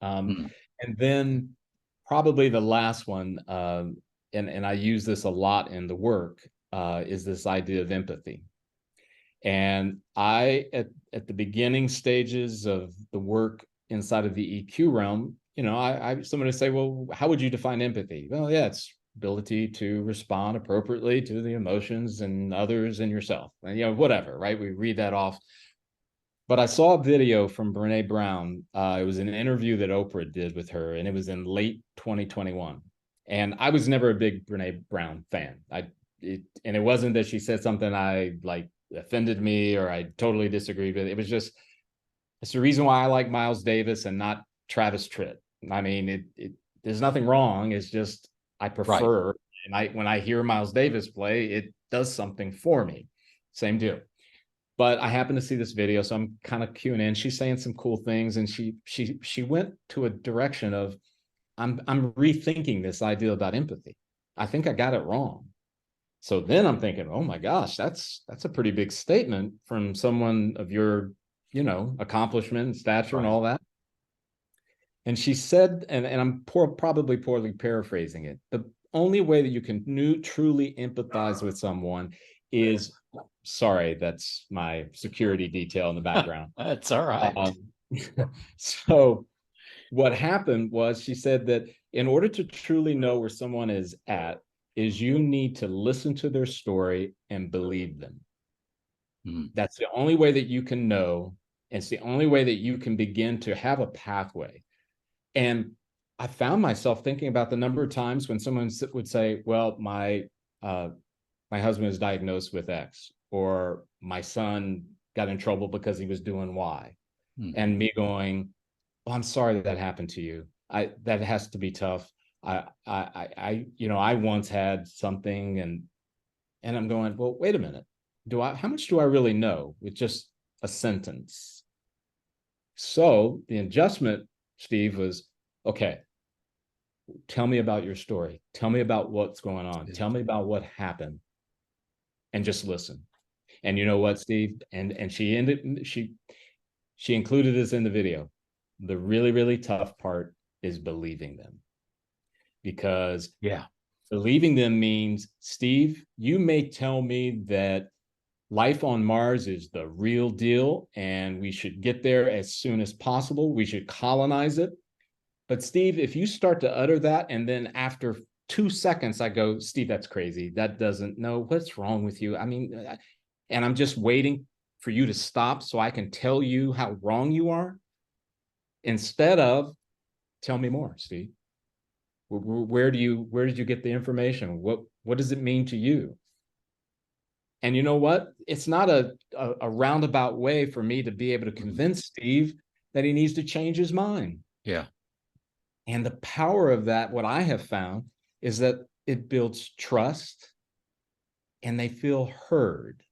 Mm. And then probably the last one, and I use this a lot in the work, is this idea of empathy. And at the beginning stages of the work inside of the EQ realm, someone would say, well, how would you define empathy? Well, yeah, it's ability to respond appropriately to the emotions and others and yourself, and whatever, right? We read that off. But I saw a video from Brene Brown. It was an interview that Oprah did with her, and it was in late 2021. And I was never a big Brene Brown fan. And it wasn't that she said something I like offended me or I totally disagreed with. It was just, it's the reason why I like Miles Davis and not Travis Tritt. I mean, there's nothing wrong. It's just I Right. prefer, and when I hear Miles Davis play, it does something for me. Same deal. But I happened to see this video, so I'm kind of queuing in. She's saying some cool things, and she went to a direction of I'm rethinking this idea about empathy. I think I got it wrong. So then I'm thinking, oh my gosh, that's a pretty big statement from someone of your, accomplishment and stature and Right. all that. And she said, and I'm probably poorly paraphrasing it, the only way that you can truly empathize with someone is, sorry, that's my security detail in the background. That's all right. Um, so what happened was she said that in order to truly know where someone is at, is you need to listen to their story and believe them. Mm. That's the only way that you can know. It's the only way that you can begin to have a pathway. And I found myself thinking about the number of times when someone would say, well, my husband is diagnosed with X, or my son got in trouble because he was doing Y. Mm. And me going, well, I'm sorry that happened to you. That has to be tough. I once had something, and I'm going, well, wait a minute. How much do I really know with just a sentence? So the adjustment, Steve, was, okay, tell me about your story. Tell me about what's going on. Tell me about what happened, and just listen. And you know what, Steve? And she included this in the video. The really, really tough part is believing them, because Yeah. believing them means, Steve, you may tell me that life on Mars is the real deal and we should get there as soon as possible. We should colonize it. But Steve, if you start to utter that, and then after 2 seconds, I go, Steve, that's crazy. That doesn't know what's wrong with you. I mean, and I'm just waiting for you to stop so I can tell you how wrong you are, instead of, tell me more, Steve. Where did you get the information? What does it mean to you? And you know what? It's not a roundabout way for me to be able to Mm. convince Steve that he needs to change his mind. Yeah. And the power of that, what I have found, is that it builds trust and they feel heard.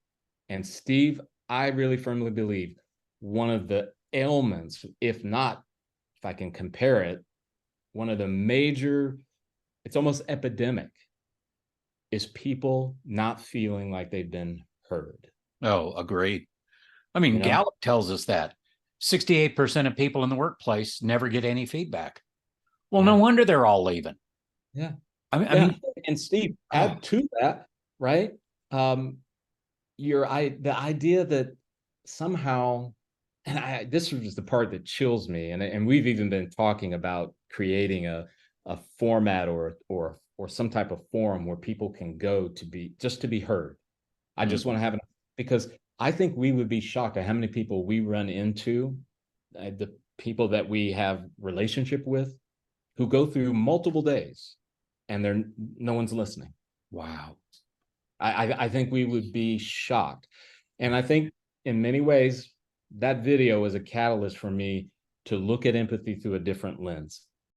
And Steve, I really firmly believe one of the ailments, if not, if I can compare it, one of the major, it's almost epidemic, is people not feeling like they've been heard. Oh, agreed. I mean, You know? Gallup tells us that 68% of people in the workplace never get any feedback. Well, no Yeah. wonder they're all leaving. Yeah. I Yeah. mean, And Steve, oh, add to that, right? Um, the idea that somehow, and this was the part that chills me, and we've even been talking about creating a format or some type of forum where people can go to be heard. I just mm, want to have because I think we would be shocked at how many people we run into, the people that we have relationship with, who go through multiple days and no one's listening. wow. I think we would be shocked. And I think in many ways, that video was a catalyst for me to look at empathy through a different lens.